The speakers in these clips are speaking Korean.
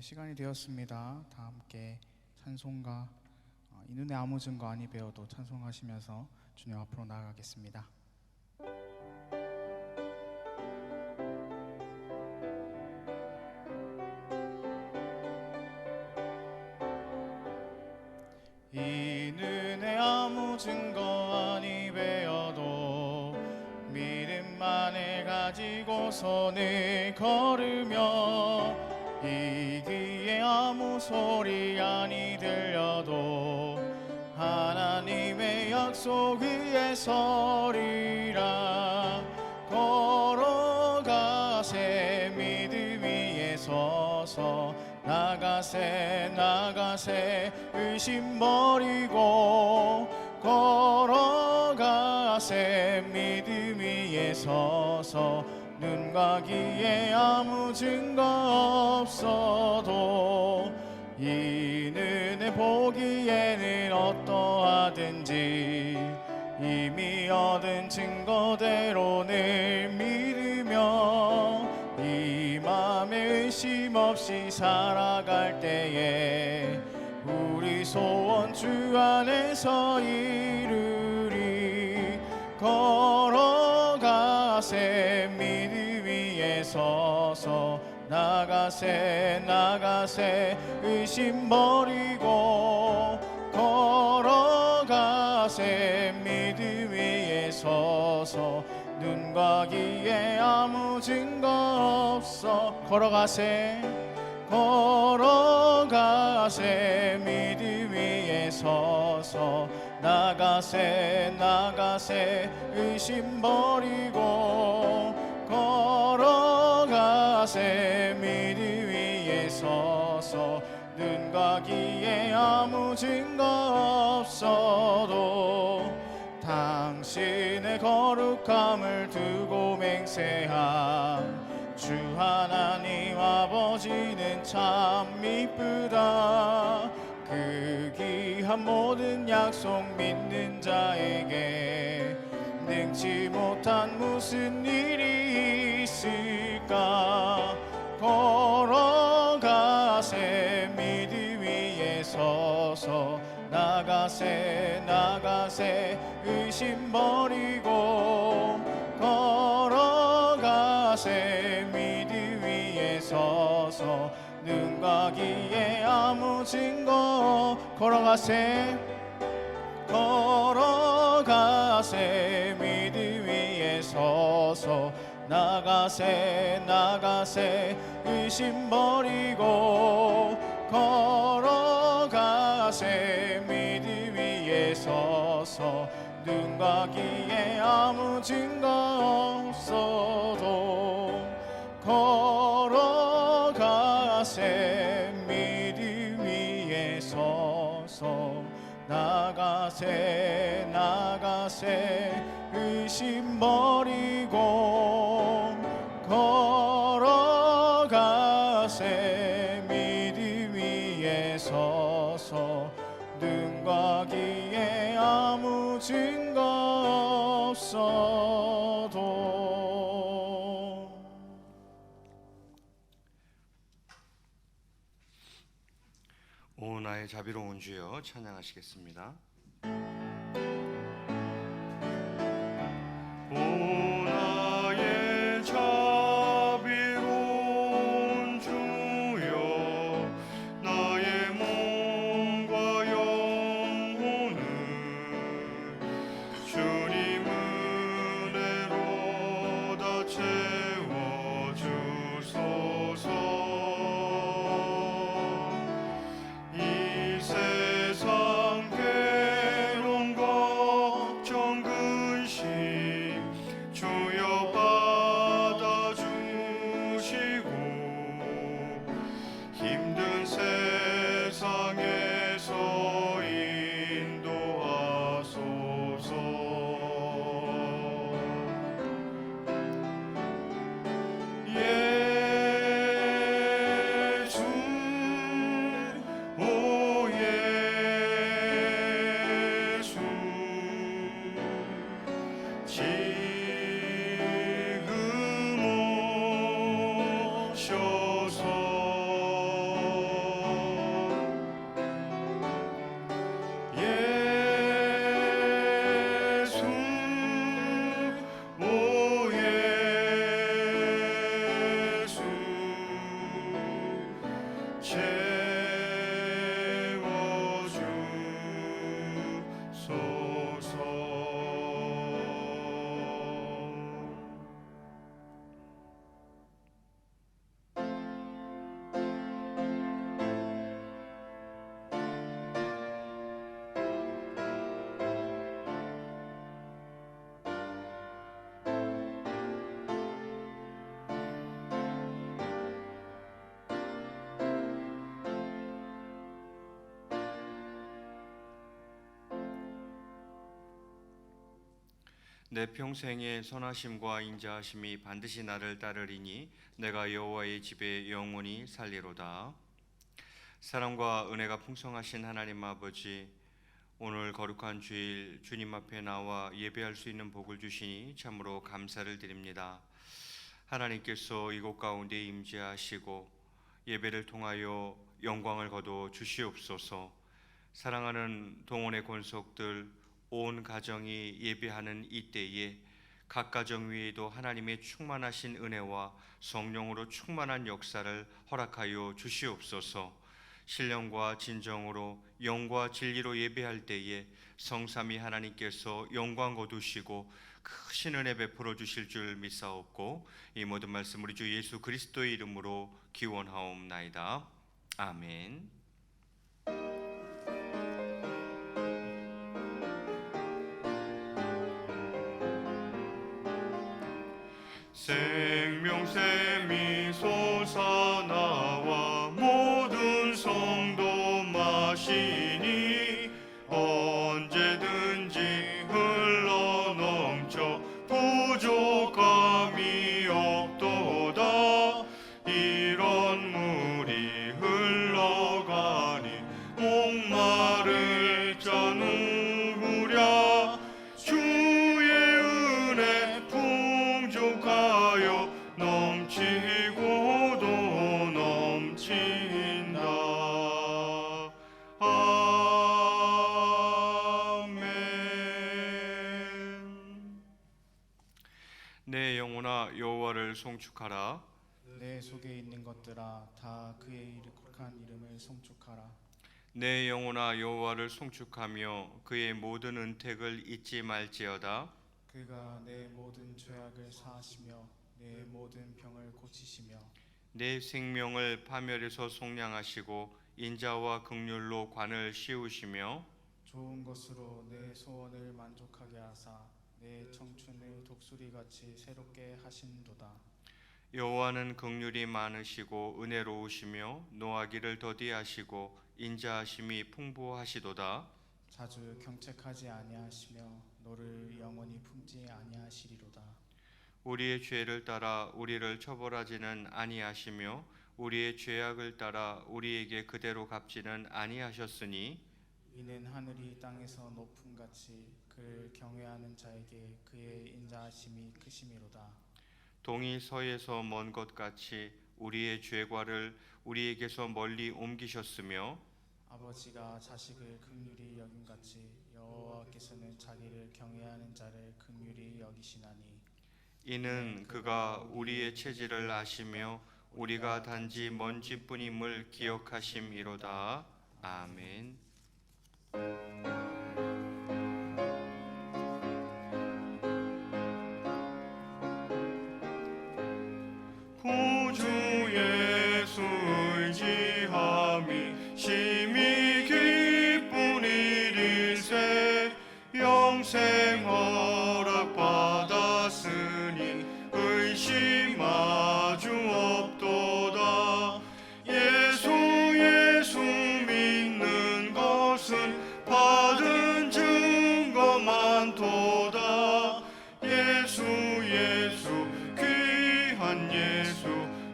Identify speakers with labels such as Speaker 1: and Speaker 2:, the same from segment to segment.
Speaker 1: 시간이 되었습니다. 다 함께 찬송가 이 눈에 아무 증거 아니 배워도 찬송하시면서 주님 앞으로 나아가겠습니다. 이 눈에 아무 증거 아니 배워도 믿음만을 가지고 손을 걸으며 이 귀에 아무 소리 아니 들려도 하나님의 약속 위에 서리라. 걸어가세 믿음 위에 서서 나가세 의심 버리고 걸어가세 믿음 위에 서서 눈과 귀에 아무 증거 없어도 이 눈에 보기에는 어떠하든지 이미 얻은 증거대로 늘 믿으며 이 맘에 의심 없이 살아갈 때에 우리 소원 주 안에서 이루리. 걸어가세 믿음 위에 서서 나가세 의심 버리고 걸어가세 믿음 위에 서서 눈과 귀에 아무 증거 없어. 걸어가세 믿음 위에 서서 나가세 의심 버리고 걸어가세 믿음 위에 서서 눈과 귀에 아무 증거 없어도 당신의 거룩함을 두고 맹세한 주 하나님 아버지는 참 이쁘다. 그 귀한 모든 약속 믿는 자에게 능치 못한 무슨 일이 있을까. 걸어가세 믿음 위에 서서 나가세 의심 버리고 걸어가세 믿음 위에 서서 눈과 귀에 아무 증거. 걸어가세 믿음 위에 서서 나가세 의심 버리고 걸어가세 믿음 위에 서서 눈과 귀에 아무 증거 없어도 걸어가세 믿음 위에 서서 나가세 의심 버리고 걸어가세 믿음 위에 서서 눈과 귀에 아무 증거 없어도.
Speaker 2: 오 나의 자비로운 주여 찬양하시겠습니다. 오 나의 자비로운 주여 나의 몸과 영혼을 주님 은혜로 다 채워주소서. 이 세상 괴로운 걱정 근심 주여 받아주시고 힘든 세상에서 인도하소서. 예수 오 예수 지금 오셔서
Speaker 3: 내 평생의 선하심과 인자하심이 반드시 나를 따르리니 내가 여호와의 집에 영원히 살리로다. 사랑과 은혜가 풍성하신 하나님 아버지, 오늘 거룩한 주일 주님 앞에 나와 예배할 수 있는 복을 주시니 참으로 감사를 드립니다. 하나님께서 이곳 가운데 임재하시고 예배를 통하여 영광을 거둬 주시옵소서. 사랑하는 동원의 권속들, 온 가정이 예배하는 이때에 각 가정 위에도 하나님의 충만하신 은혜와 성령으로 충만한 역사를 허락하여 주시옵소서. 신령과 진정으로 영과 진리로 예배할 때에 성삼위 하나님께서 영광 거두시고 크신 은혜 베풀어 주실 줄 믿사옵고, 이 모든 말씀 우리 주 예수 그리스도의 이름으로 기원하옵나이다. 아멘.
Speaker 2: 생명샘이 솟아나와 모든 성도 마시니 언제든지 흘러넘쳐 부족함이 없도다. 이런 물이 흘러가니 목마를 자 누구랴. 주의 은혜 풍족하여 넘치고도 넘친다. 아멘.
Speaker 3: 내 영혼아 여호와를 송축하라.
Speaker 1: 내 속에 있는 것들아 다 그의 일룩한 이름을 송축하라.
Speaker 3: 내 영혼아 여호와를 송축하며 그의 모든 은택을 잊지 말지어다.
Speaker 1: 그가 내 모든 죄악을 사하시며 내 모든 병을 고치시며
Speaker 3: 내 생명을 파멸에서 속량하시고 인자와 긍휼로 관을 씌우시며
Speaker 1: 좋은 것으로 내 소원을 만족하게 하사 내 청춘을 독수리같이 새롭게 하신도다.
Speaker 3: 여호와는 긍휼이 많으시고 은혜로우시며 노하기를 더디하시고 인자하심이 풍부하시도다.
Speaker 1: 자주 경책하지 아니하시며 너를 영원히 품지 아니하시리로다.
Speaker 3: 우리의 죄를 따라 우리를 처벌하지는 아니하시며 우리의 죄악을 따라 우리에게 그대로 갚지는 아니하셨으니
Speaker 1: 이는 하늘이 땅에서 높음같이 그를 경외하는 자에게 그의 인자하심이 크심이로다.
Speaker 3: 동이 서에서 먼 것 같이 우리의 죄과를 우리에게서 멀리 옮기셨으며
Speaker 1: 아버지가 자식을 긍휼히 여김같이 여호와께서는 자기를 경외하는 자를 긍휼히 여기시나니
Speaker 3: 이는 그가 우리의 체질을 아시며 우리가 단지 먼지뿐임을 기억하심이로다. 아멘.
Speaker 2: 구주 예수 의지함이 심히 기쁜 일일세. 영생 허락 받았으니 의심 아주 없도다. 예수 믿는 것은 받은 증거 많도다. 예수 귀한 예수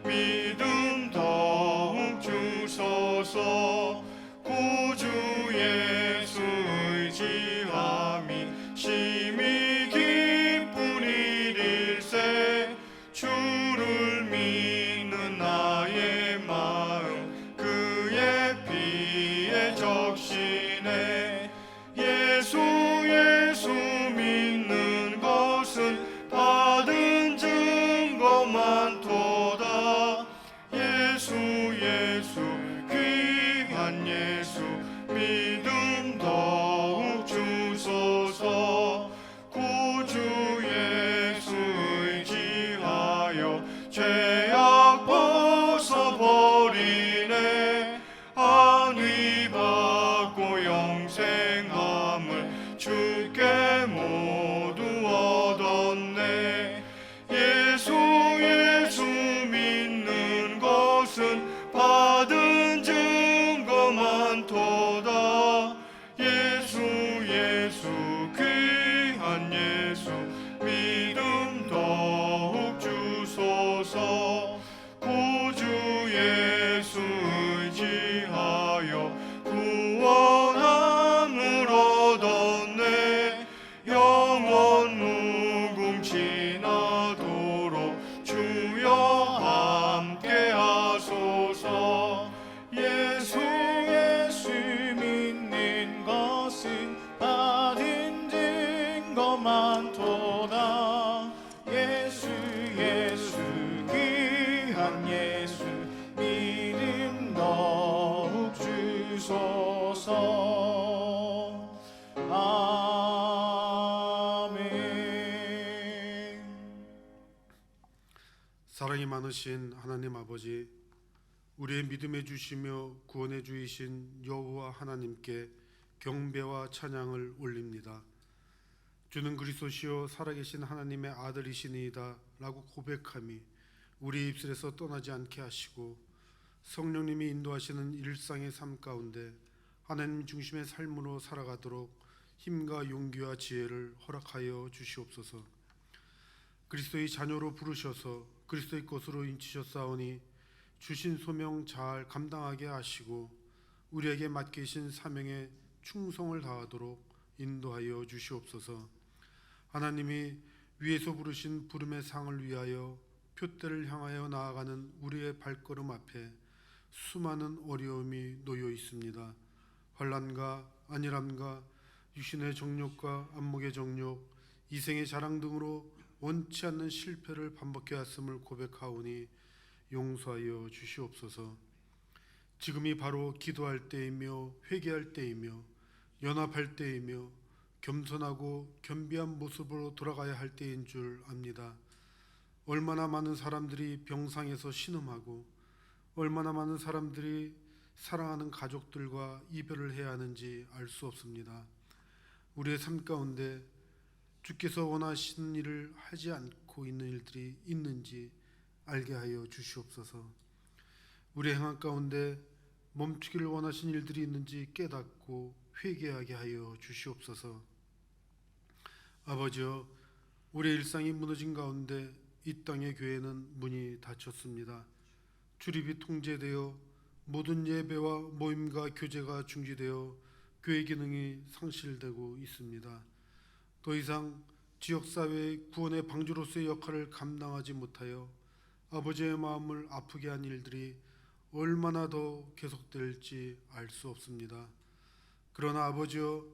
Speaker 2: 믿음 더욱 주소서. 구주 예수 의지함이 심히 기쁜 일일세. 주를 믿는 나의 마음 그의 피에 적시네. 예수 믿는 것은 받은 증거 많도다. 예수 귀한 예수 믿음 더욱 주소서. 구주 예수 의지하여 죄악 벗어버리네. 안위 받고 영생함을 주께 모두 얻었네. 예수 믿는 것은 받은 증거 많도다. 예수 귀한 예수
Speaker 1: 것 많도다. 예수 예수 귀한 예수 믿음 더욱 주소서. 아멘.
Speaker 4: 사랑이 많으신 하나님 아버지, 우리의 믿음의 주시며 구원의 주이신 여호와 하나님께 경배와 찬양을 올립니다. 주는 그리스도시요 살아계신 하나님의 아들이시니이다 라고 고백함이 우리 입술에서 떠나지 않게 하시고, 성령님이 인도하시는 일상의 삶 가운데 하나님 중심의 삶으로 살아가도록 힘과 용기와 지혜를 허락하여 주시옵소서. 그리스도의 자녀로 부르셔서 그리스도의 것으로 인치셨사오니 주신 소명 잘 감당하게 하시고 우리에게 맡기신 사명에 충성을 다하도록 인도하여 주시옵소서. 하나님이 위에서 부르신 부름의 상을 위하여 표대를 향하여 나아가는 우리의 발걸음 앞에 수많은 어려움이 놓여 있습니다. 환난과 안일함과 육신의 정욕과 안목의 정욕, 이생의 자랑 등으로 원치 않는 실패를 반복해 왔음을 고백하오니 용서하여 주시옵소서. 지금이 바로 기도할 때이며 회개할 때이며 연합할 때이며 겸손하고 겸비한 모습으로 돌아가야 할 때인 줄 압니다. 얼마나 많은 사람들이 병상에서 신음하고 얼마나 많은 사람들이 사랑하는 가족들과 이별을 해야 하는지 알 수 없습니다. 우리의 삶 가운데 주께서 원하시는 일을 하지 않고 있는 일들이 있는지 알게 하여 주시옵소서. 우리의 행한 가운데 멈추기를 원하시는 일들이 있는지 깨닫고 회개하게 하여 주시옵소서. 아버지여, 우리의 일상이 무너진 가운데 이 땅의 교회는 문이 닫혔습니다. 출입이 통제되어 모든 예배와 모임과 교제가 중지되어 교회 기능이 상실되고 있습니다. 더 이상 지역사회의 구원의 방주로서의 역할을 감당하지 못하여 아버지의 마음을 아프게 한 일들이 얼마나 더 계속될지 알 수 없습니다. 그러나 아버지여,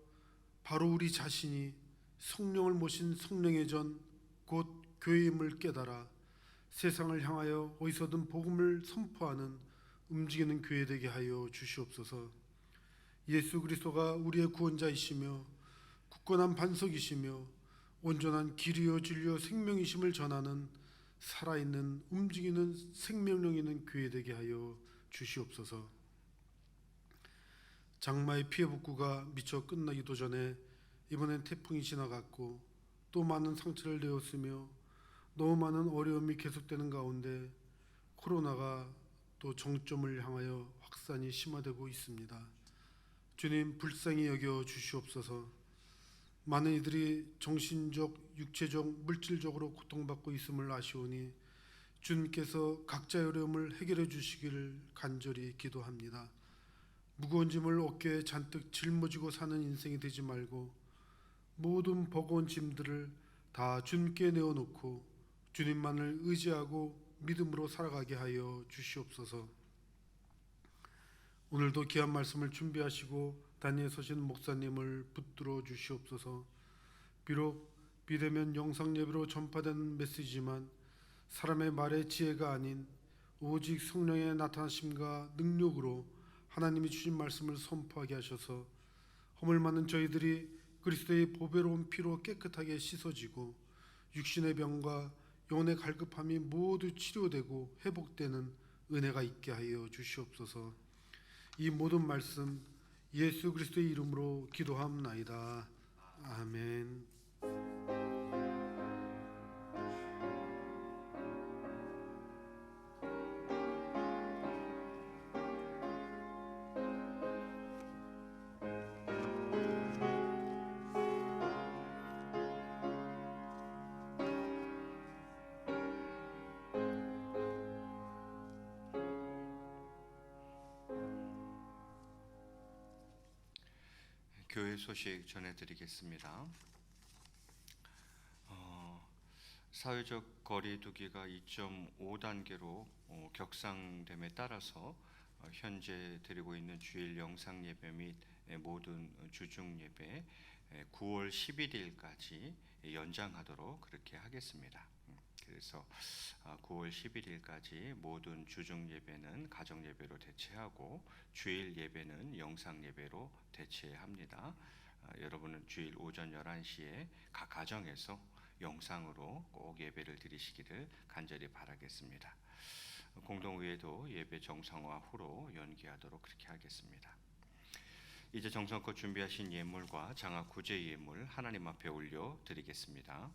Speaker 4: 바로 우리 자신이 성령을 모신 성령의 전 곧 교회임을 깨달아 세상을 향하여 어디서든 복음을 선포하는 움직이는 교회 되게 하여 주시옵소서. 예수 그리스도가 우리의 구원자이시며 굳건한 반석이시며 온전한 길이요 진리요 생명이심을 전하는 살아있는 움직이는 생명력 있는 교회 되게 하여 주시옵소서. 장마의 피해 복구가 미처 끝나기도 전에 이번엔 태풍이 지나갔고 또 많은 상처를 내었으며 너무 많은 어려움이 계속되는 가운데 코로나가 또 정점을 향하여 확산이 심화되고 있습니다. 주님, 불쌍히 여겨 주시옵소서. 많은 이들이 정신적, 육체적, 물질적으로 고통받고 있음을 아시오니 주님께서 각자의 어려움을 해결해 주시기를 간절히 기도합니다. 무거운 짐을 어깨에 잔뜩 짊어지고 사는 인생이 되지 말고 모든 버거운 짐들을 다 주님께 내어놓고 주님만을 의지하고 믿음으로 살아가게 하여 주시옵소서. 오늘도 귀한 말씀을 준비하시고 단위에 서신 목사님을 붙들어 주시옵소서. 비록 비대면 영상 예배로 전파되는 메시지만 사람의 말의 지혜가 아닌 오직 성령의 나타나심과 능력으로 하나님이 주신 말씀을 선포하게 하셔서 허물 많은 저희들이 그리스도의 보배로운 피로 깨끗하게 씻어지고 육신의 병과 영혼의 갈급함이 모두 치료되고 회복되는 은혜가 있게 하여 주시옵소서. 이 모든 말씀 예수 그리스도의 이름으로 기도함나이다. 아멘.
Speaker 3: 교회 소식 전해드리겠습니다. 사회적 거리 두기가 2.5단계로 격상됨에 따라서 현재 드리고 있는 주일 영상 예배 및 모든 주중 예배 9월 11일까지 연장하도록 그렇게 하겠습니다. 그래서 9월 11일까지 모든 주중 예배는 가정 예배로 대체하고 주일 예배는 영상 예배로 대체합니다. 여러분은 주일 오전 11시에 각 가정에서 영상으로 꼭 예배를 드리시기를 간절히 바라겠습니다. 공동의회도 예배 정상화 후로 연기하도록 그렇게 하겠습니다. 이제 정성껏 준비하신 예물과 장학 구제 예물 하나님 앞에 올려 드리겠습니다.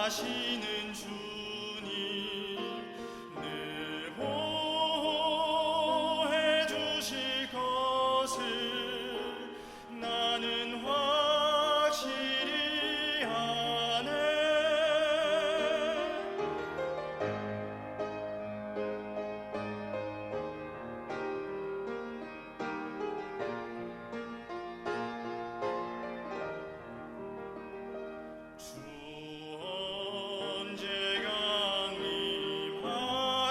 Speaker 2: 하시는 주님 늘 보호해 주실 것을 나는 확실히 아네. 주 언제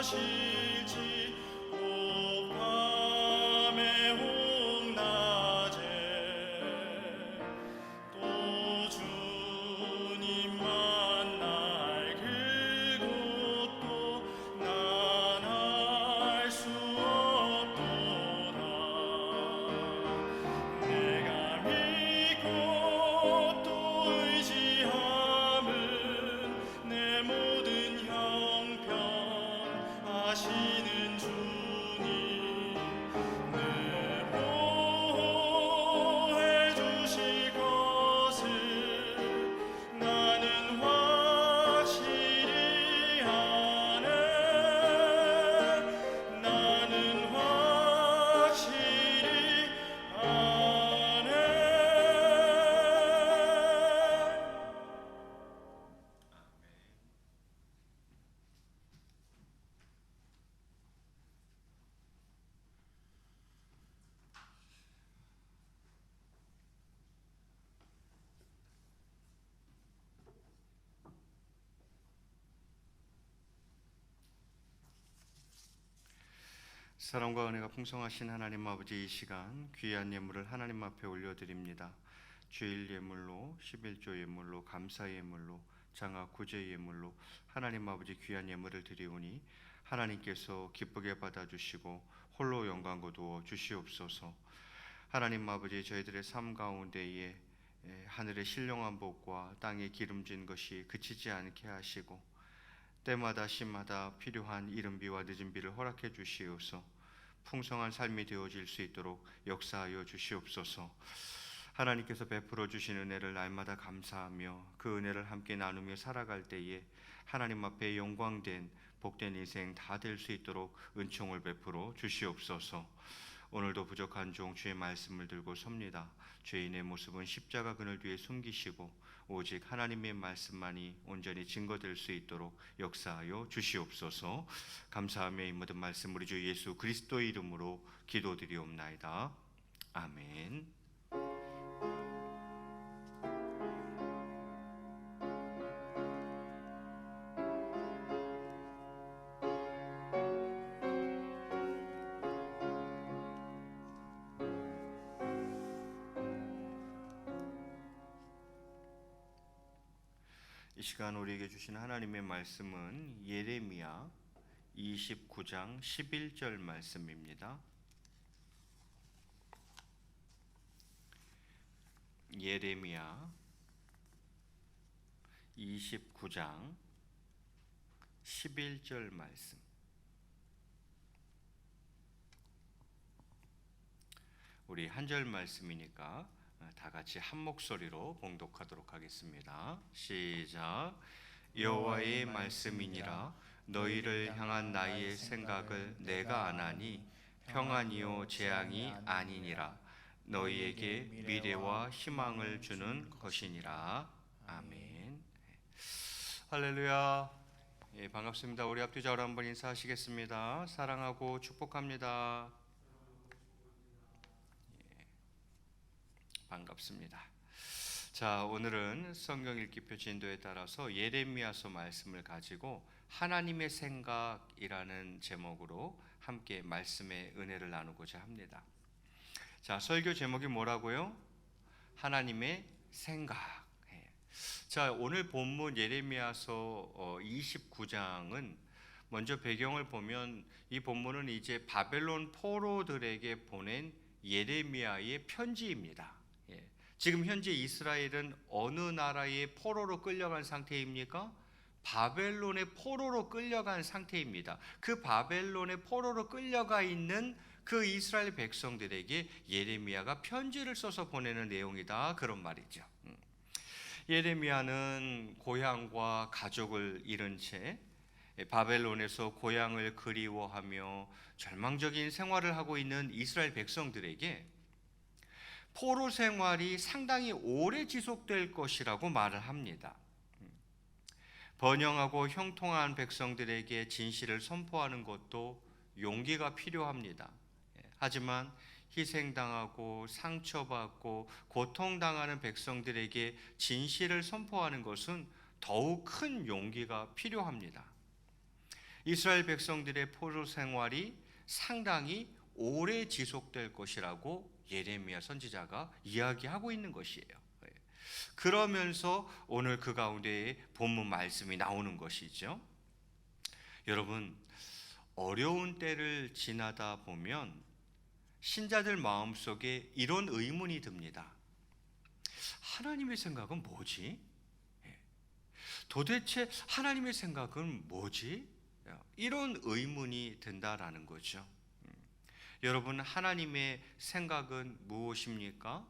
Speaker 2: 강림하실지 혹 밤에 혹 낮에 또 주님 만날 그곳도 난 알 수 없도다. 내가 믿고 또 의지함은 내 모든 형편 아시는 주님 늘 보호해 주실 것을 나는 확실히 아네. 나는 확실히 아네.
Speaker 3: 사랑과 은혜가 풍성하신 하나님 아버지, 이 시간 귀한 예물을 하나님 앞에 올려드립니다. 주일 예물로, 11조 예물로, 감사 예물로, 장학 구제 예물로 하나님 아버지 귀한 예물을 드리오니 하나님께서 기쁘게 받아주시고 홀로 영광 거두어 주시옵소서. 하나님 아버지, 저희들의 삶 가운데에 하늘의 신령한 복과 땅에 기름진 것이 그치지 않게 하시고 때마다 시마다 필요한 이른 비와 늦은 비를 허락해 주시옵소서. 풍성한 삶이 되어질 수 있도록 역사하여 주시옵소서. 하나님께서 베풀어 주신 은혜를 날마다 감사하며 그 은혜를 함께 나누며 살아갈 때에 하나님 앞에 영광된 복된 인생 다 될 수 있도록 은총을 베풀어 주시옵소서. 오늘도 부족한 종 주의 말씀을 들고 섭니다. 죄인의 모습은 십자가 그늘 뒤에 숨기시고 오직 하나님의 말씀만이 온전히 증거될 수 있도록 역사하여 주시옵소서. 감사하며 이 모든 말씀 우리 주 예수 그리스도의 이름으로 기도드리옵나이다. 아멘. 시간 우리에게 주신 하나님의 말씀은 예레미야 29장 11절 말씀입니다. 예레미야 29장 11절 말씀. 우리 한 절 말씀이니까 다 같이 한 목소리로 봉독하도록 하겠습니다. 시작. 여호와의 말씀이니라. 너희를 향한 나의 생각을 내가 아나니 평안이요 재앙이 아니니라. 너희에게 미래와 희망을 주는 것이니라. 아멘. 할렐루야. 예, 반갑습니다. 우리 앞뒤자로 한번 인사하시겠습니다. 사랑하고 축복합니다. 반갑습니다. 자, 오늘은 성경 읽기표 진도에 따라서 예레미야서 말씀을 가지고 하나님의 생각이라는 제목으로 함께 말씀의 은혜를 나누고자 합니다. 자, 설교 제목이 뭐라고요? 하나님의 생각. 자, 오늘 본문 예레미야서 29장은 먼저 배경을 보면 이 본문은 이제 바벨론 포로들에게 보낸 예레미야의 편지입니다. 지금 현재 이스라엘은 어느 나라의 포로로 끌려간 상태입니까? 바벨론의 포로로 끌려간 상태입니다. 그 바벨론의 포로로 끌려가 있는 그 이스라엘 백성들에게 예레미야가 편지를 써서 보내는 내용이다, 그런 말이죠. 예레미야는 고향과 가족을 잃은 채 바벨론에서 고향을 그리워하며 절망적인 생활을 하고 있는 이스라엘 백성들에게 포로 생활이 상당히 오래 지속될 것이라고 말을 합니다. 번영하고 형통한 백성들에게 진실을 선포하는 것도 용기가 필요합니다. 하지만 희생당하고 상처받고 고통당하는 백성들에게 진실을 선포하는 것은 더욱 큰 용기가 필요합니다. 이스라엘 백성들의 포로 생활이 상당히 오래 지속될 것이라고 예레미야 선지자가 이야기하고 있는 것이에요. 그러면서 오늘 그 가운데에 본문 말씀이 나오는 것이죠. 여러분, 어려운 때를 지나다 보면 신자들 마음속에 이런 의문이 듭니다. 하나님의 생각은 뭐지? 도대체 하나님의 생각은 뭐지? 이런 의문이 든다라는 거죠. 여러분, 하나님의 생각은 무엇입니까?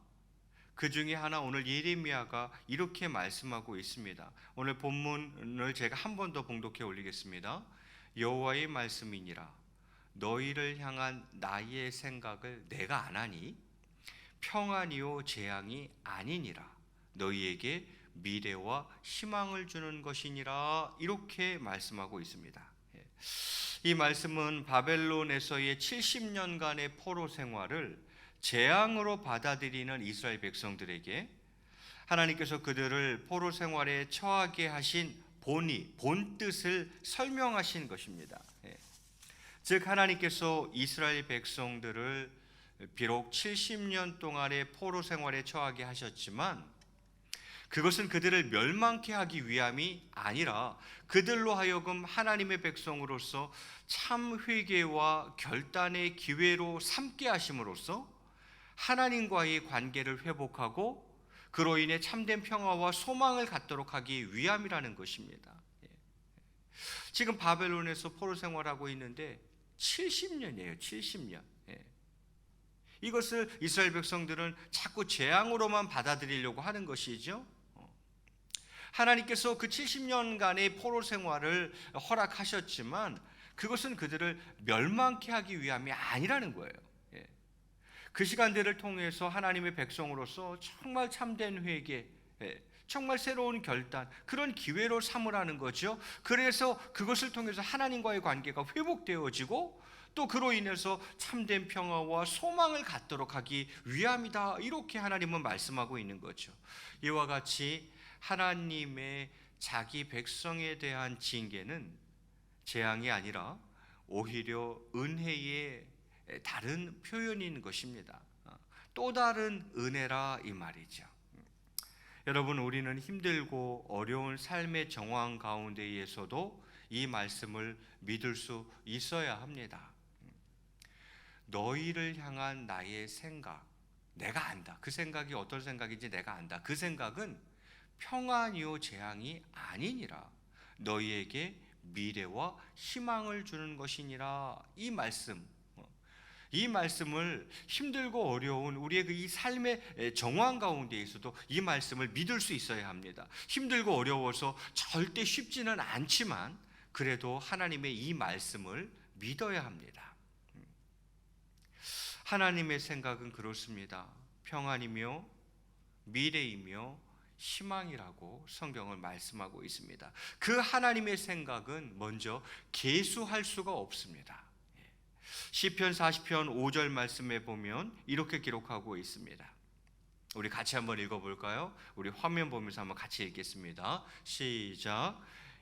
Speaker 3: 그 중에 하나 오늘 예레미야가 이렇게 말씀하고 있습니다. 오늘 본문을 제가 한 번 더 봉독해 올리겠습니다. 여호와의 말씀이니라. 너희를 향한 나의 생각을 내가 아나니 평안이요 재앙이 아니니라. 너희에게 미래와 희망을 주는 것이니라. 이렇게 말씀하고 있습니다. 이 말씀은 바벨론에서의 70년간의 포로 생활을 재앙으로 받아들이는 이스라엘 백성들에게 하나님께서 그들을 포로 생활에 처하게 하신 본 뜻을 설명하신 것입니다. 즉, 하나님께서 이스라엘 백성들을 비록 70년 동안의 포로 생활에 처하게 하셨지만 그것은 그들을 멸망케 하기 위함이 아니라 그들로 하여금 하나님의 백성으로서 참 회개와 결단의 기회로 삼게 하심으로써 하나님과의 관계를 회복하고 그로 인해 참된 평화와 소망을 갖도록 하기 위함이라는 것입니다. 지금 바벨론에서 포로 생활하고 있는데 70년이에요. 70년. 이것을 이스라엘 백성들은 자꾸 재앙으로만 받아들이려고 하는 것이죠. 하나님께서 그 70년간의 포로 생활을 허락하셨지만 그것은 그들을 멸망케 하기 위함이 아니라는 거예요. 그 시간들을 통해서 하나님의 백성으로서 정말 참된 회개, 정말 새로운 결단, 그런 기회로 삼으라는 거죠. 그래서 그것을 통해서 하나님과의 관계가 회복되어지고 또 그로 인해서 참된 평화와 소망을 갖도록 하기 위함이다. 이렇게 하나님은 말씀하고 있는 거죠. 이와 같이 하나님의 자기 백성에 대한 징계는 재앙이 아니라 오히려 은혜의 다른 표현인 것입니다. 또 다른 은혜라 이 말이죠. 여러분, 우리는 힘들고 어려운 삶의 정황 가운데에서도 이 말씀을 믿을 수 있어야 합니다. 너희를 향한 나의 생각, 내가 안다. 그 생각이 어떤 생각인지 내가 안다. 그 생각은 평안이요 재앙이 아니니라. 너희에게 미래와 희망을 주는 것이니라. 이 말씀을 힘들고 어려운 우리의 이 삶의 정황 가운데에서도 이 말씀을 믿을 수 있어야 합니다. 힘들고 어려워서 절대 쉽지는 않지만 그래도 하나님의 이 말씀을 믿어야 합니다. 하나님의 생각은 그렇습니다. 평안이며 미래이며 희망이라고 성경을 말씀하고 있습니다. 그 하나님의 생각은 먼저 계수할 수가 없습니다. 시편 40편 5절 말씀에 보면 이렇게 기록하고 있습니다. 우리 같이 한번 읽어볼까요? 우리 화면 보면서 한번 같이 읽겠습니다. 시작.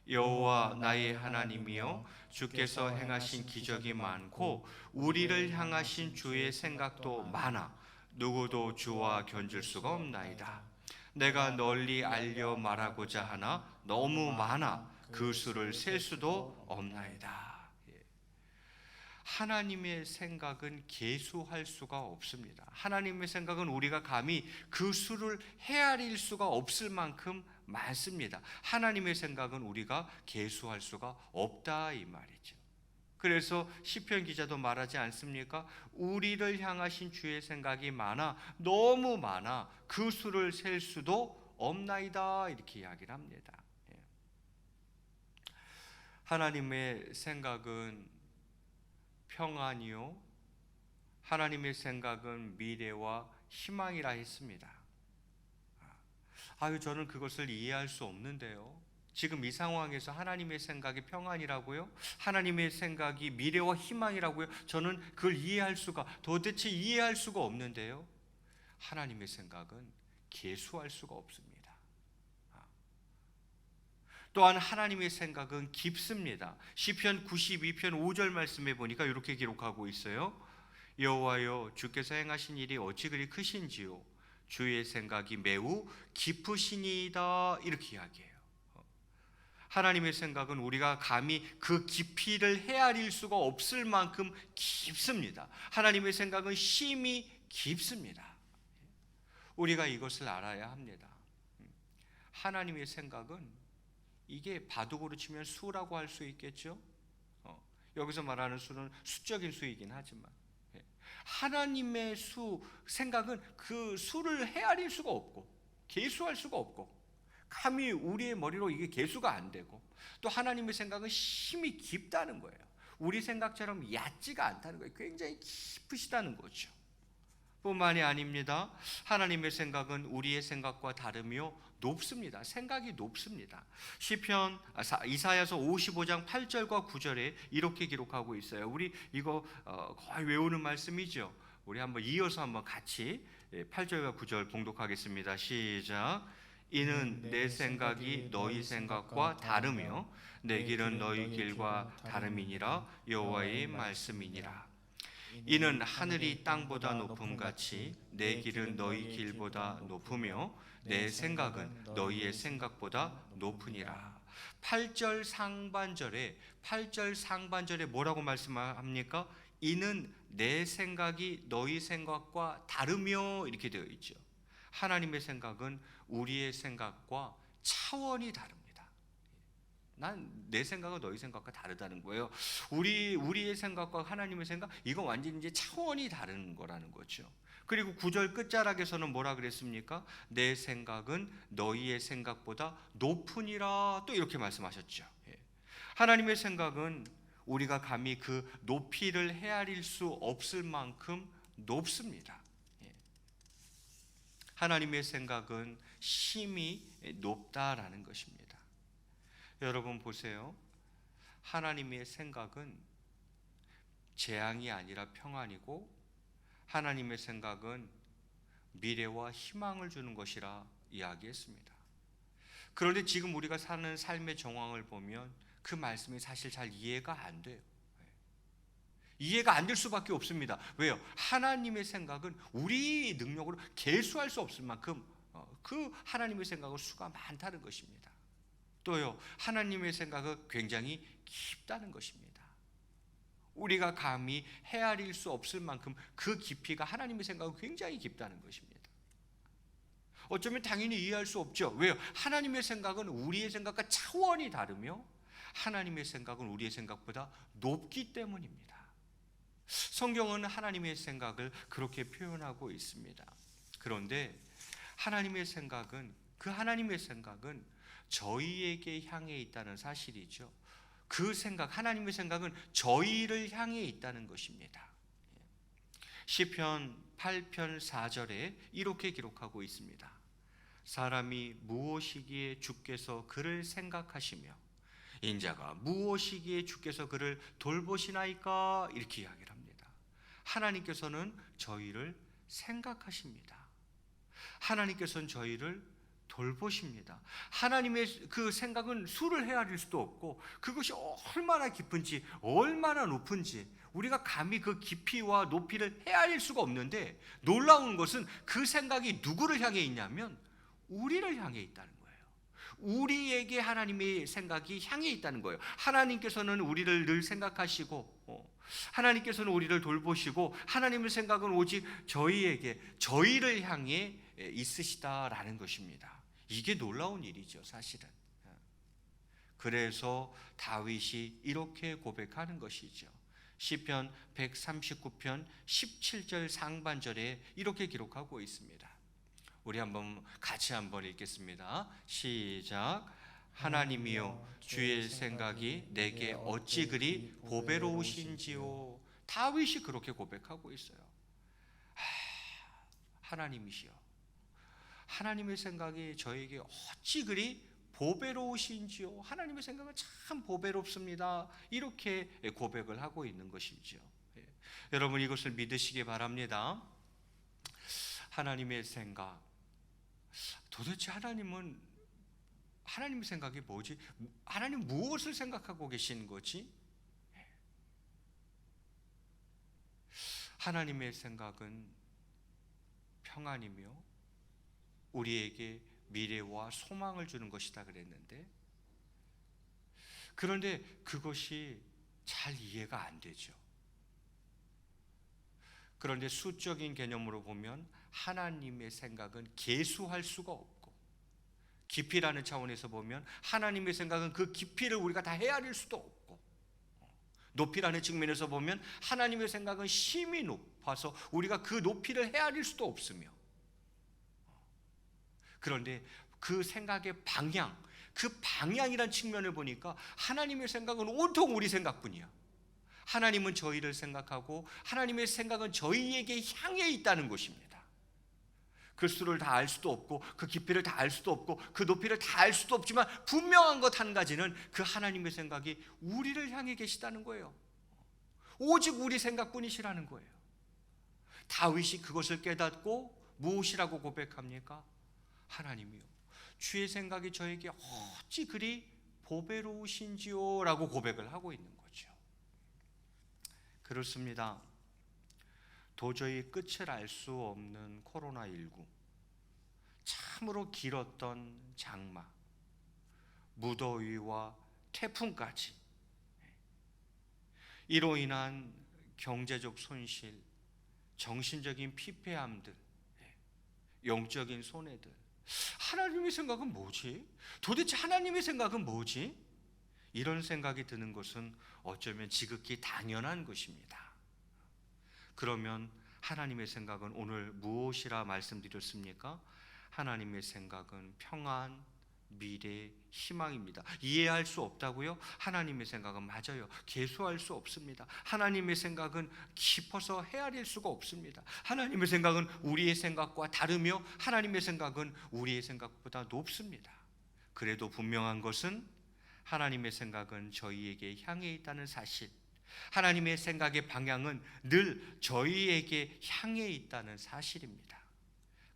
Speaker 3: 여호와 나의 하나님이여, 주께서 행하신 기적이 많고 우리를 향하신 주의 생각도 많아 누구도 주와 견줄 수가 없나이다. 내가 널리 알려 말하고자 하나 너무 많아 그 수를 셀 수도 없나이다. 하나님의 생각은 계수할 수가 없습니다. 하나님의 생각은 우리가 감히 그 수를 헤아릴 수가 없을 만큼 많습니다. 하나님의 생각은 우리가 계수할 수가 없다 이 말이죠. 그래서 시편 기자도 말하지 않습니까? 우리를 향하신 주의 생각이 많아, 너무 많아 그 수를 셀 수도 없나이다 이렇게 이야기를 합니다. 하나님의 생각은 평안이요, 하나님의 생각은 미래와 희망이라 했습니다. 저는 그것을 이해할 수 없는데요. 지금 이 상황에서 하나님의 생각이 평안이라고요? 하나님의 생각이 미래와 희망이라고요? 저는 그걸 도대체 이해할 수가 없는데요. 하나님의 생각은 계수할 수가 없습니다. 또한 하나님의 생각은 깊습니다. 시편 92편 5절 말씀에 보니까 이렇게 기록하고 있어요. 여호와여, 주께서 행하신 일이 어찌 그리 크신지요, 주의 생각이 매우 깊으시니이다 이렇게 이야기해요. 하나님의 생각은 우리가 감히 그 깊이를 헤아릴 수가 없을 만큼 깊습니다. 하나님의 생각은 심히 깊습니다. 우리가 이것을 알아야 합니다. 하나님의 생각은 이게 바둑으로 치면 수라고 할 수 있겠죠. 여기서 말하는 수는 수적인 수이긴 하지만 하나님의 생각은 그 수를 헤아릴 수가 없고 계수할 수가 없고 감히 우리의 머리로 이게 계수가 안 되고, 또 하나님의 생각은 심히 깊다는 거예요. 우리 생각처럼 얕지가 않다는 거예요. 굉장히 깊으시다는 거죠. 뿐만이 아닙니다. 하나님의 생각은 우리의 생각과 다르며 높습니다. 생각이 높습니다. 이사야서 55장 8절과 9절에 이렇게 기록하고 있어요. 우리 이거 거의 외우는 말씀이죠. 우리 한번 이어서 한번 같이 8절과 9절 봉독하겠습니다. 시작. 이는 내 생각이 너희 생각과 다르며 내 길은 너희 길과 다름이니라. 여호와의 말씀이니라. 이는 하늘이 땅보다 높음같이 내 길은 너희 길보다 높으며 내 생각은 너희의 생각보다 높으니라. 8절 상반절에 뭐라고 말씀합니까? 이는 내 생각이 너희 생각과 다르며 이렇게 되어 있죠. 하나님의 생각은 우리의 생각과 차원이 다릅니다. 내 생각은 너희 생각과 다르다는 거예요. 우리의 생각과 하나님의 생각, 이거 완전히 이제 차원이 다른 거라는 거죠. 그리고 9절 끝자락에서는 뭐라 그랬습니까? 내 생각은 너희의 생각보다 높으니라 또 이렇게 말씀하셨죠. 하나님의 생각은 우리가 감히 그 높이를 헤아릴 수 없을 만큼 높습니다. 하나님의 생각은 심히 높다라는 것입니다. 여러분 보세요. 하나님의 생각은 재앙이 아니라 평안이고, 하나님의 생각은 미래와 희망을 주는 것이라 이야기했습니다. 그런데 지금 우리가 사는 삶의 정황을 보면 그 말씀이 사실 잘 이해가 안 돼요. 이해가 안 될 수밖에 없습니다. 왜요? 하나님의 생각은 우리 능력으로 계수할 수 없을 만큼 그 하나님의 생각은 수가 많다는 것입니다. 또요, 하나님의 생각은 굉장히 깊다는 것입니다. 우리가 감히 헤아릴 수 없을 만큼 그 깊이가, 하나님의 생각은 굉장히 깊다는 것입니다. 어쩌면 당연히 이해할 수 없죠. 왜요? 하나님의 생각은 우리의 생각과 차원이 다르며 하나님의 생각은 우리의 생각보다 높기 때문입니다. 성경은 하나님의 생각을 그렇게 표현하고 있습니다. 그런데 하나님의 생각은, 그 하나님의 생각은 저희에게 향해 있다는 사실이죠. 그 생각, 하나님의 생각은 저희를 향해 있다는 것입니다. 시편 8편 4절에 이렇게 기록하고 있습니다. 사람이 무엇이기에 주께서 그를 생각하시며 인자가 무엇이기에 주께서 그를 돌보시나이까, 이렇게 이야기를 합니다. 하나님께서는 저희를 생각하십니다. 하나님께서는 저희를 돌보십니다. 하나님의 그 생각은 수를 헤아릴 수도 없고 그것이 얼마나 깊은지, 얼마나 높은지 우리가 감히 그 깊이와 높이를 헤아릴 수가 없는데, 놀라운 것은 그 생각이 누구를 향해 있냐면 우리를 향해 있다는 거예요. 우리에게 하나님의 생각이 향해 있다는 거예요. 하나님께서는 우리를 늘 생각하시고 하나님께서는 우리를 돌보시고 하나님의 생각은 오직 저희에게, 저희를 향해 있으시다라는 것입니다. 이게 놀라운 일이죠, 사실은. 그래서 다윗이 이렇게 고백하는 것이죠. 시편 139편 17절 상반절에 이렇게 기록하고 있습니다. 우리 같이 한번 읽겠습니다. 시작. 하나님이여, 주의 생각이 내게 어찌 그리 보배로우신지요. 다윗이 그렇게 고백하고 있어요. 하나님이시여, 하나님의 생각이 저에게 어찌 그리 보배로우신지요. 하나님의 생각은 참 보배롭습니다. 이렇게 고백을 하고 있는 것이죠. 여러분, 이것을 믿으시기 바랍니다. 하나님의 생각, 도대체 하나님의 생각이 뭐지? 하나님 무엇을 생각하고 계신 거지? 하나님의 생각은 평안이며 우리에게 미래와 소망을 주는 것이다 그랬는데, 그런데 그것이 잘 이해가 안 되죠. 그런데 수적인 개념으로 보면 하나님의 생각은 계수할 수가 없고, 깊이라는 차원에서 보면 하나님의 생각은 그 깊이를 우리가 다 헤아릴 수도 없고, 높이라는 측면에서 보면 하나님의 생각은 심히 높아서 우리가 그 높이를 헤아릴 수도 없으며, 그런데 그 생각의 방향, 그 방향이란 측면을 보니까 하나님의 생각은 온통 우리 생각뿐이야. 하나님은 저희를 생각하고 하나님의 생각은 저희에게 향해 있다는 것입니다. 그 수를 다 알 수도 없고 그 깊이를 다 알 수도 없고 그 높이를 다 알 수도 없지만 분명한 것 한 가지는 그 하나님의 생각이 우리를 향해 계시다는 거예요. 오직 우리 생각뿐이시라는 거예요. 다윗이 그것을 깨닫고 무엇이라고 고백합니까? 하나님이요, 주의 생각이 저에게 어찌 그리 보배로우신지요 라고 고백을 하고 있는 거죠. 그렇습니다. 도저히 끝을 알 수 없는 코로나19, 참으로 길었던 장마, 무더위와 태풍까지, 이로 인한 경제적 손실, 정신적인 피폐함들, 영적인 손해들, 하나님의 생각은 뭐지? 도대체 하나님의 생각은 뭐지? 이런 생각이 드는 것은 어쩌면 지극히 당연한 것입니다. 그러면 하나님의 생각은 오늘 무엇이라 말씀드렸습니까? 하나님의 생각은 평안, 미래, 희망입니다. 이해할 수 없다고요? 하나님의 생각은 맞아요. 계수할 수 없습니다. 하나님의 생각은 깊어서 헤아릴 수가 없습니다. 하나님의 생각은 우리의 생각과 다르며 하나님의 생각은 우리의 생각보다 높습니다. 그래도 분명한 것은 하나님의 생각은 저희에게 향해 있다는 사실, 하나님의 생각의 방향은 늘 저희에게 향해 있다는 사실입니다.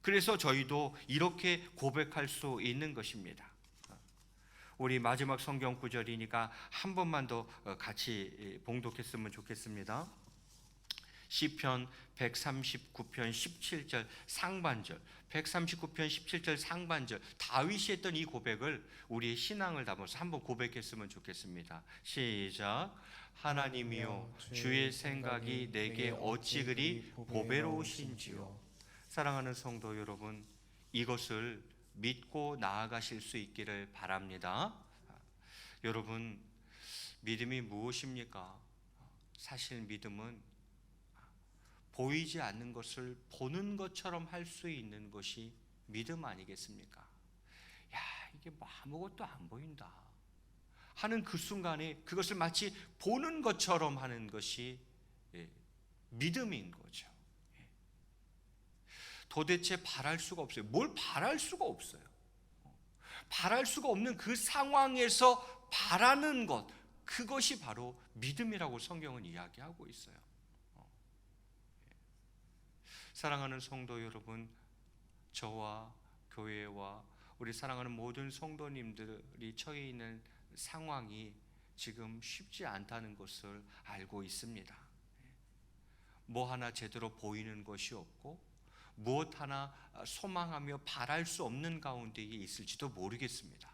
Speaker 3: 그래서 저희도 이렇게 고백할 수 있는 것입니다. 우리 마지막 성경 구절이니까 한 번만 더 같이 봉독했으면 좋겠습니다. 시편 139편 17절 상반절, 139편 17절 상반절, 다윗이 했던 이 고백을 우리의 신앙을 담아서 한번 고백했으면 좋겠습니다. 시작. 하나님이여, 주의 생각이 내게 어찌 그리 보배로우신지요. 사랑하는 성도 여러분, 이것을 믿고 나아가실 수 있기를 바랍니다. 여러분, 믿음이 무엇입니까? 사실 믿음은 보이지 않는 것을 보는 것처럼 할 수 있는 것이 믿음 아니겠습니까? 야, 이게 뭐 아무것도 안 보인다 하는 그 순간에 그것을 마치 보는 것처럼 하는 것이 믿음인 거죠. 도대체 바랄 수가 없어요. 뭘 바랄 수가 없어요. 바랄 수가 없는 그 상황에서 바라는 것, 그것이 바로 믿음이라고 성경은 이야기하고 있어요. 사랑하는 성도 여러분, 저와 교회와 우리 사랑하는 모든 성도님들이 처해 있는 상황이 지금 쉽지 않다는 것을 알고 있습니다. 뭐 하나 제대로 보이는 것이 없고 무엇 하나 소망하며 바랄 수 없는 가운데에 있을지도 모르겠습니다.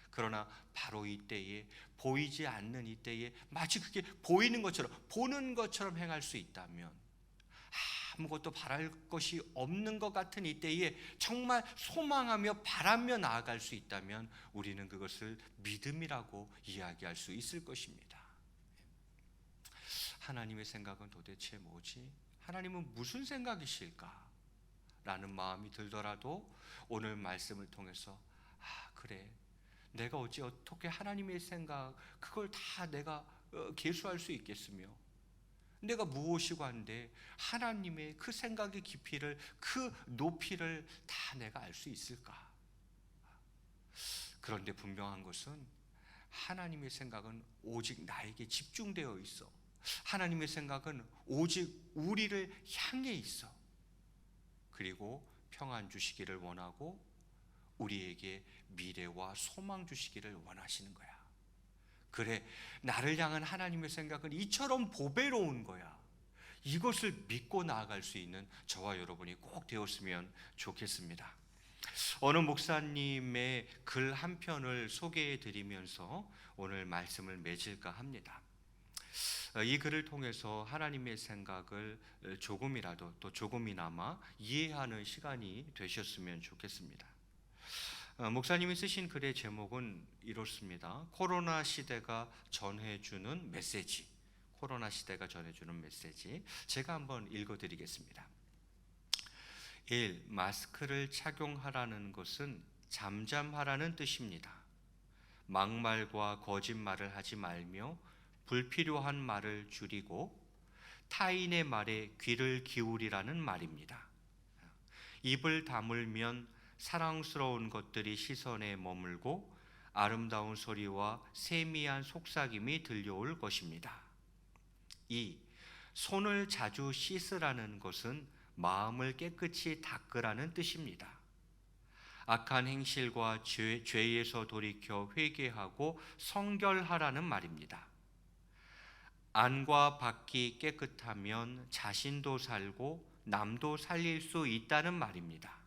Speaker 3: 그러나 바로 이때에, 보이지 않는 이때에 마치 그게 보이는 것처럼, 보는 것처럼 행할 수 있다면, 아무것도 바랄 것이 없는 것 같은 이때에 정말 소망하며 바라며 나아갈 수 있다면 우리는 그것을 믿음이라고 이야기할 수 있을 것입니다. 하나님의 생각은 도대체 뭐지? 하나님은 무슨 생각이실까? 라는 마음이 들더라도 오늘 말씀을 통해서 그래, 내가 어떻게 하나님의 생각 그걸 다 내가 계수할 수 있겠으며, 내가 무엇이고 한데 하나님의 그 생각의 깊이를, 그 높이를 다 내가 알 수 있을까? 그런데 분명한 것은 하나님의 생각은 오직 나에게 집중되어 있어. 하나님의 생각은 오직 우리를 향해 있어. 그리고 평안 주시기를 원하고 우리에게 미래와 소망 주시기를 원하시는 거야. 그래, 나를 향한 하나님의 생각은 이처럼 보배로운 거야. 이것을 믿고 나아갈 수 있는 저와 여러분이 꼭 되었으면 좋겠습니다. 어느 목사님의 글 한 편을 소개해 드리면서 오늘 말씀을 맺을까 합니다. 이 글을 통해서 하나님의 생각을 조금이라도, 또 조금이나마 이해하는 시간이 되셨으면 좋겠습니다. 목사님이 쓰신 글의 제목은 이렇습니다. 코로나 시대가 전해주는 메시지. 코로나 시대가 전해주는 메시지. 제가 한번 읽어드리겠습니다. 1. 마스크를 착용하라는 것은 잠잠하라는 뜻입니다. 막말과 거짓말을 하지 말며 불필요한 말을 줄이고 타인의 말에 귀를 기울이라는 말입니다. 입을 다물면 사랑스러운 것들이 시선에 머물고 아름다운 소리와 세미한 속삭임이 들려올 것입니다. 2. 손을 자주 씻으라는 것은 마음을 깨끗이 닦으라는 뜻입니다. 악한 행실과 죄에서 돌이켜 회개하고 성결하라는 말입니다. 안과 밖이 깨끗하면 자신도 살고 남도 살릴 수 있다는 말입니다.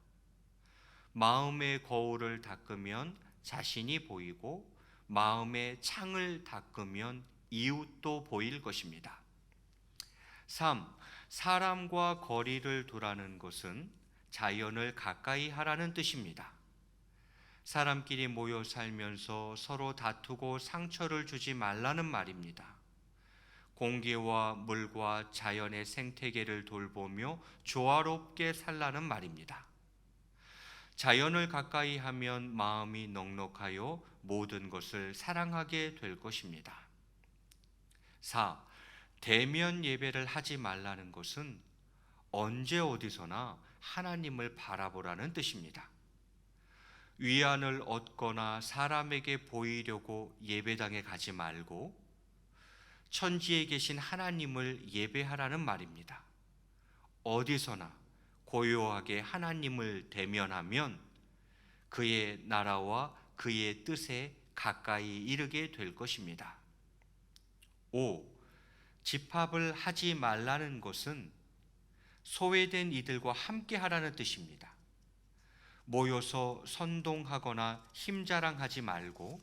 Speaker 3: 마음의 거울을 닦으면 자신이 보이고 마음의 창을 닦으면 이웃도 보일 것입니다. 3. 사람과 거리를 두라는 것은 자연을 가까이 하라는 뜻입니다. 사람끼리 모여 살면서 서로 다투고 상처를 주지 말라는 말입니다. 공기와 물과 자연의 생태계를 돌보며 조화롭게 살라는 말입니다. 자연을 가까이 하면 마음이 넉넉하여 모든 것을 사랑하게 될 것입니다. 4. 대면 예배를 하지 말라는 것은 언제 어디서나 하나님을 바라보라는 뜻입니다. 위안을 얻거나 사람에게 보이려고 예배당에 가지 말고 천지에 계신 하나님을 예배하라는 말입니다. 어디서나 고요하게 하나님을 대면하면 그의 나라와 그의 뜻에 가까이 이르게 될 것입니다. 5. 집합을 하지 말라는 것은 소외된 이들과 함께 하라는 뜻입니다. 모여서 선동하거나 힘자랑하지 말고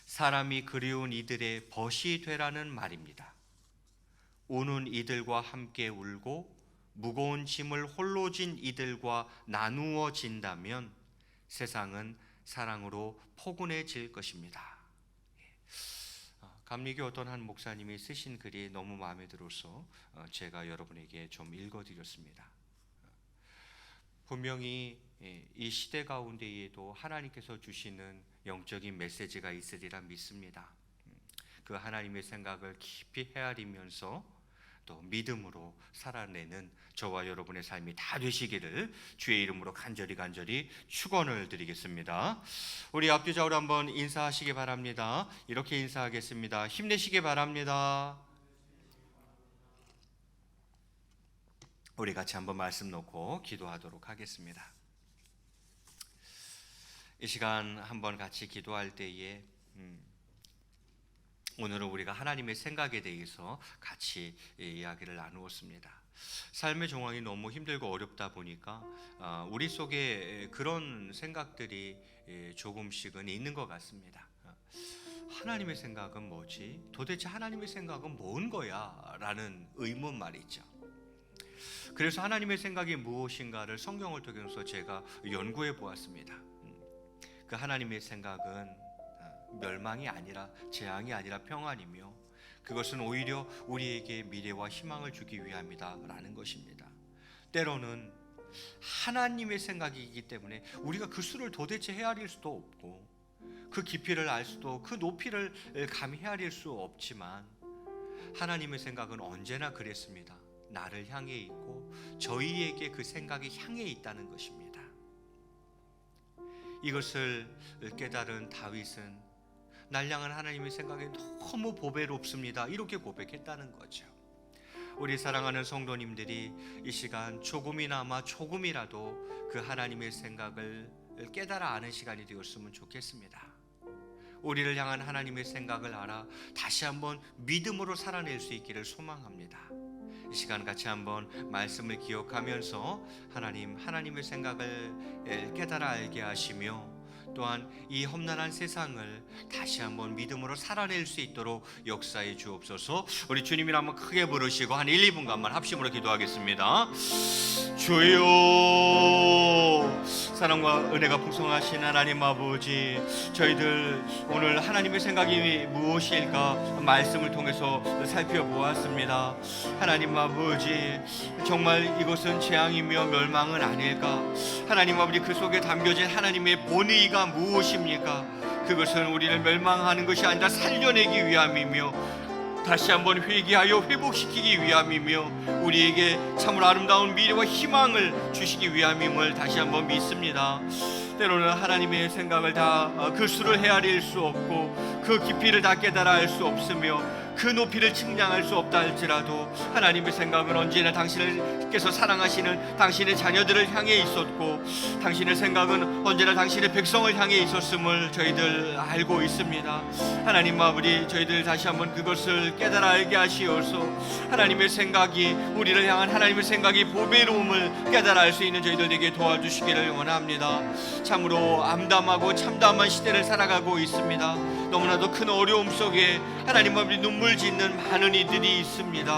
Speaker 3: 사람이 그리운 이들의 벗이 되라는 말입니다. 우는 이들과 함께 울고 무거운 짐을 홀로 진 이들과 나누어진다면 세상은 사랑으로 포근해질 것입니다. 감리교 어떤 한 목사님이 쓰신 글이 너무 마음에 들어서 제가 여러분에게 좀 읽어드렸습니다. 분명히 이 시대 가운데에도 하나님께서 주시는 영적인 메시지가 있으리라 믿습니다. 그 하나님의 생각을 깊이 헤아리면서 또 믿음으로 살아내는 저와 여러분의 삶이 다 되시기를 주의 이름으로 간절히 축원을 드리겠습니다. 우리 앞뒤좌우로 한번 인사하시기 바랍니다. 이렇게 인사하겠습니다. 힘내시기 바랍니다. 우리 같이 한번 말씀 놓고 기도하도록 하겠습니다. 이 시간 한번 같이 기도할 때에 오늘은 우리가 하나님의 생각에 대해서 같이 이야기를 나누었습니다. 삶의 정황이 너무 힘들고 어렵다 보니까 우리 속에 그런 생각들이 조금씩은 있는 것 같습니다. 하나님의 생각은 뭐지? 도대체 하나님의 생각은 뭔 거야? 라는 의문 말이죠. 그래서 하나님의 생각이 무엇인가를 성경을 통해서 제가 연구해 보았습니다. 그 하나님의 생각은 멸망이 아니라 재앙이 아니라 평안이며 그것은 오히려 우리에게 미래와 희망을 주기 위함이다라는 것입니다. 때로는 하나님의 생각이기 때문에 우리가 그 수를 도대체 헤아릴 수도 없고 그 깊이를 알 수도 그 높이를 감히 헤아릴 수 없지만 하나님의 생각은 언제나 그랬습니다. 나를 향해 있고 저희에게 그 생각이 향해 있다는 것입니다. 이것을 깨달은 다윗은 날 향한 하나님의 생각이 너무 보배롭습니다. 이렇게 고백했다는 거죠. 우리 사랑하는 성도님들이 이 시간 조금이라도 그 하나님의 생각을 깨달아 아는 시간이 되었으면 좋겠습니다. 우리를 향한 하나님의 생각을 알아 다시 한번 믿음으로 살아낼 수 있기를 소망합니다. 이 시간 같이 한번 말씀을 기억하면서 하나님의 생각을 깨달아 알게 하시며 또한 이 험난한 세상을 다시 한번 믿음으로 살아낼 수 있도록 역사해 주옵소서. 우리 주님을 한번 크게 부르시고 한 1, 2분간만 합심으로 기도하겠습니다. 주여, 사랑과 은혜가 풍성하신 하나님 아버지, 저희들 오늘 하나님의 생각이 무엇일까 말씀을 통해서 살펴보았습니다. 하나님 아버지, 정말 이것은 재앙이며 멸망은 아닐까? 하나님 아버지, 그 속에 담겨진 하나님의 본의가 무엇입니까? 그것은 우리를 멸망하는 것이 아니라 살려내기 위함이며 다시 한번 회개하여 회복시키기 위함이며 우리에게 참으로 아름다운 미래와 희망을 주시기 위함임을 다시 한번 믿습니다. 때로는 하나님의 생각을 다 그 수를 헤아릴 수 없고 그 깊이를 다 깨달아 알 수 없으며 그 높이를 측량할 수 없다 할지라도 하나님의 생각은 언제나 당신께서 사랑하시는 당신의 자녀들을 향해 있었고 당신의 생각은 언제나 당신의 백성을 향해 있었음을 저희들 알고 있습니다. 하나님 아버지, 저희들 다시 한번 그것을 깨달아 알게 하시어서 하나님의 생각이 우리를 향한 하나님의 생각이 보배로움을 깨달아 알 수 있는 저희들에게 도와주시기를 원합니다. 참으로 암담하고 참담한 시대를 살아가고 있습니다. 너무나도 큰 어려움 속에 하나님 아버지 눈물 짓는 많은 이들이 있습니다.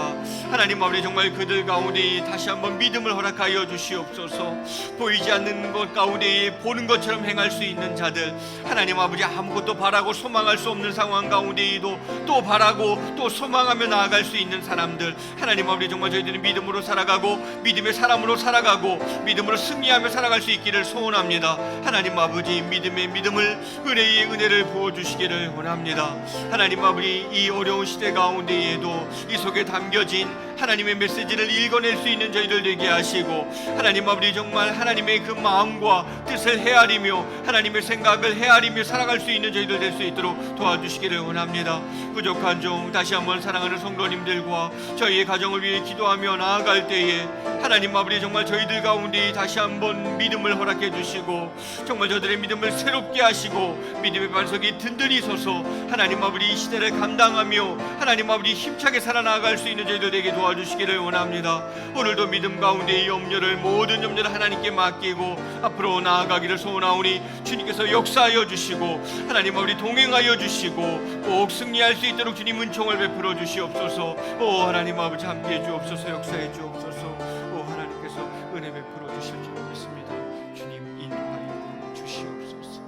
Speaker 3: 하나님 아버지, 정말 그들 가운데 다시 한번 믿음을 허락하여 주시옵소서. 보이지 않는 것 가운데 보는 것처럼 행할 수 있는 자들, 하나님 아버지, 아무것도 바라고 소망할 수 없는 상황 가운데에도 또 바라고 또 소망하며 나아갈 수 있는 사람들, 하나님 아버지, 정말 저희들은 믿음으로 살아가고 믿음의 사람으로 살아가고 믿음으로 승리하며 살아갈 수 있기를 소원합니다. 하나님 아버지, 믿음의 믿음을, 은혜의 은혜를 부어주시기를 원합니다. 하나님 아버지, 이 어려운 시대 가운데에도 이 속에 담겨진 하나님의 메시지를 읽어낼 수 있는 저희들 되게 하시고, 하나님 아버지 정말 하나님의 그 마음과 뜻을 헤아리며 하나님의 생각을 헤아리며 살아갈 수 있는 저희들 될 수 있도록 도와주시기를 원합니다. 부족한 종 다시 한번 사랑하는 성도님들과 저희의 가정을 위해 기도하며 나아갈 때에 하나님 아버지 정말 저희들 가운데 다시 한번 믿음을 허락해 주시고, 정말 저들의 믿음을 새롭게 하시고 믿음의 반석이 든든히 서서 하나님 아버지 이 시대를 감당하며 하나님 아버지 힘차게 살아나갈 수 있는 저희들 되게 도와주시기를 원합니다. 오늘도 믿음 가운데 이 염려를, 모든 염려를 하나님께 맡기고 앞으로 나아가기를 소원하오니 주님께서 역사하여 주시고 하나님 아버지 동행하여 주시고 꼭 승리할 수 있도록 주님 은총을 베풀어 주시옵소서. 오 하나님 아버지 함께해 주옵소서. 역사해 주옵소서. 오 하나님께서 은혜 베풀어 주실 줄 믿습니다. 주님 인도하여 주시옵소서.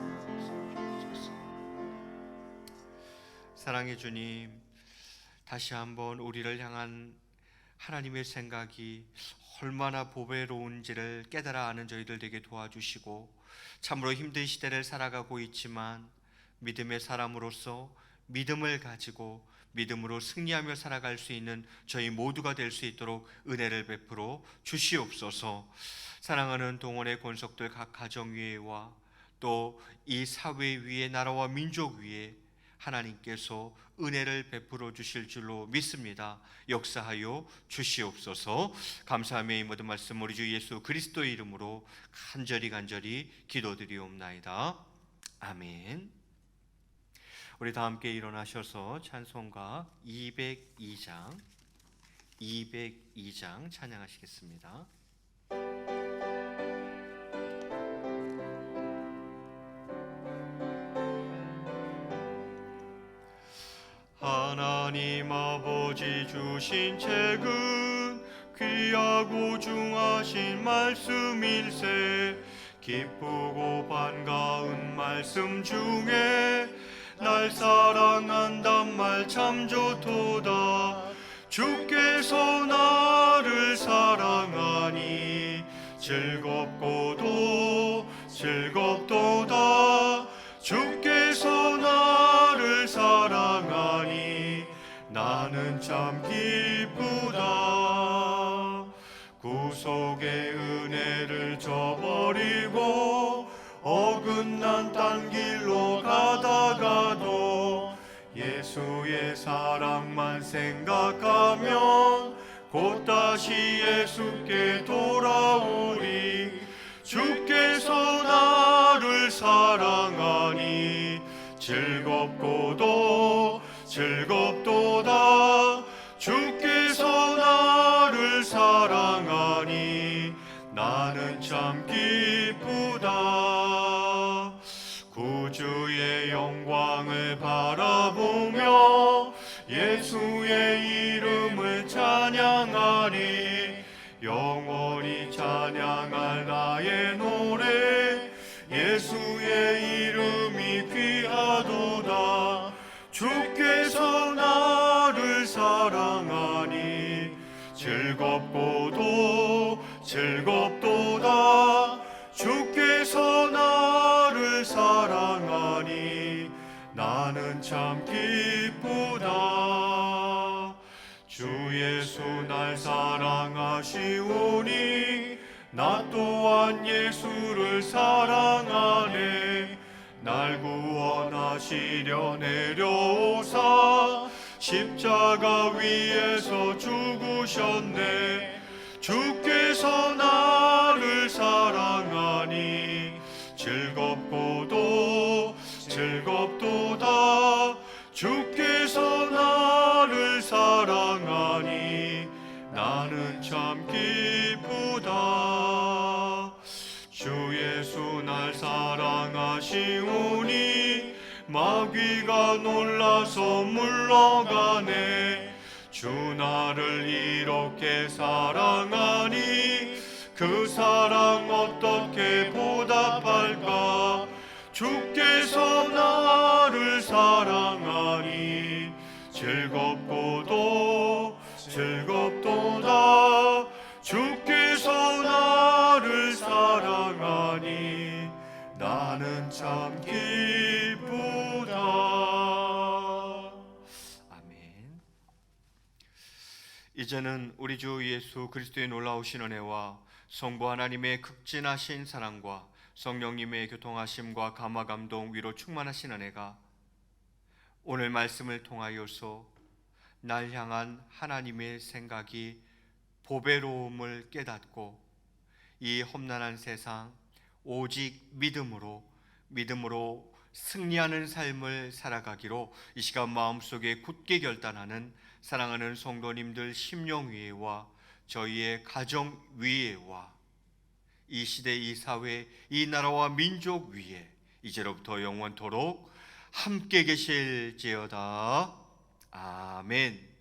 Speaker 3: 사랑의 주님, 다시 한번 우리를 향한 하나님의 생각이 얼마나 보배로운지를 깨달아 아는 저희들 되게 도와주시고, 참으로 힘든 시대를 살아가고 있지만 믿음의 사람으로서 믿음을 가지고 믿음으로 승리하며 살아갈 수 있는 저희 모두가 될 수 있도록 은혜를 베풀어 주시옵소서. 사랑하는 동원의 권속들 각 가정 위에와 또 이 사회 위에, 나라와 민족 위에 하나님께서 은혜를 베풀어 주실 줄로 믿습니다. 역사하여 주시옵소서. 감사하며 이 모든 말씀 우리 주 예수 그리스도의 이름으로 간절히 기도드리옵나이다. 아멘. 우리 다 함께 일어나셔서 찬송가 202장 찬양하시겠습니다. 하나님 아버지 주신 책은 귀하고 중하신 말씀일세. 기쁘고 반가운 말씀 중에 날 사랑한단 말 참 좋도다. 주께서 나를 사랑하니 즐겁도다. 주께서 나를 사랑하니 나는 참 기쁘다. 구속의 은혜를 저버리고 어긋난 딴 길로 가다가도 예수의 사랑만 생각하면 곧 다시 예수께 돌아오리. 주께서 나를 사랑하니 즐겁도다. 주께서 나를 사랑하니 나는 참 기쁘다. 구주의 영광을 바라보며 예수의 이름을 찬양하리. 영원히 찬양할 나의 노래, 예수의 이름이 귀하도다. 주께서 나를 사랑하니 즐겁도다. 주께서 나를 사랑하니 나는 참 기쁘다. 주 예수 날 사랑하시오니 나 또한 예수를 사랑하네. 날 구원하시려 내려오사 십자가 위에서 죽으셨네. 주께서 나를 사랑하니 즐겁도다. 주께서 나를 사랑하니 나는 참 기쁘다. 주 예수 날 사랑하시오니 마귀가 놀라서 물러가네. 주 나를 이렇게 사랑하니 그 사랑 어떻게 보답할까. 주께서 나를 사랑하니 즐겁도다. 주께서 나를 사랑하니 나는 참 기쁘다. 아멘. 이제는 우리 주 예수 그리스도의 놀라우신 은혜와 성부 하나님의 극진하신 사랑과 성령님의 교통하심과 감화 감동 위로 충만하신 은혜가 오늘 말씀을 통하여서 날 향한 하나님의 생각이 보배로움을 깨닫고 이 험난한 세상 오직 믿음으로 승리하는 삶을 살아가기로 이 시간 마음속에 굳게 결단하는 사랑하는 성도님들 심령 위에와 저희의 가정 위에와 이 시대, 이 사회, 이 나라와 민족 위에 이제로부터 영원토록 함께 계실지어다. 아멘.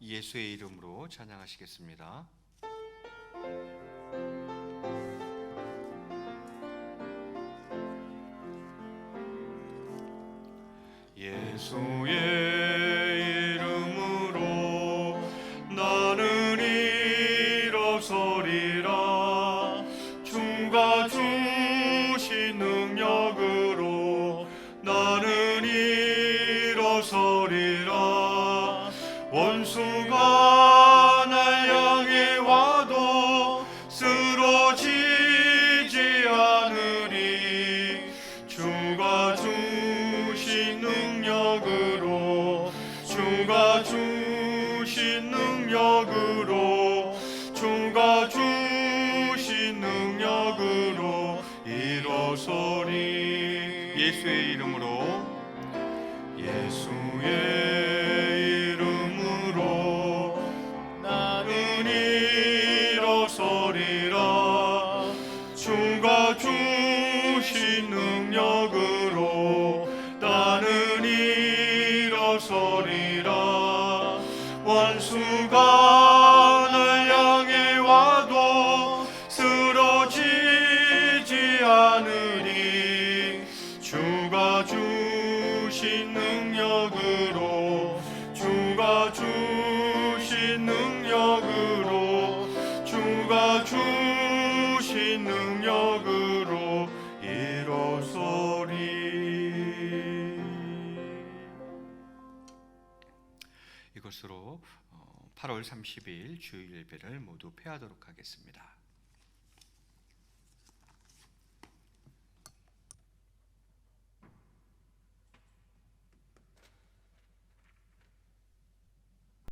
Speaker 3: 예수의 이름으로 찬양하시겠습니다.
Speaker 2: 예수의 이름으로 나는 일어서리라. 주가 주신 능력으로 나는 일어서리라. 원수가 날 향해 와도 쓰러지지 않으리. 주가 주신 능력으로 주가 주신 능력으로 주가 주신 능력으로 일어서리.
Speaker 3: 예수의 이름으로
Speaker 2: 예수의 나는 일어서리라. 주가 주신 능력으로 나는 일어서리라. 원수가 날 향해 와도 쓰러지지 않으리. 주가 주신 능력으로 주가 주신 능력으로 주가 주신 능력으로 일어서리.
Speaker 3: 이것으로 8월 30일 주일 예배를 모두 폐하도록 하겠습니다.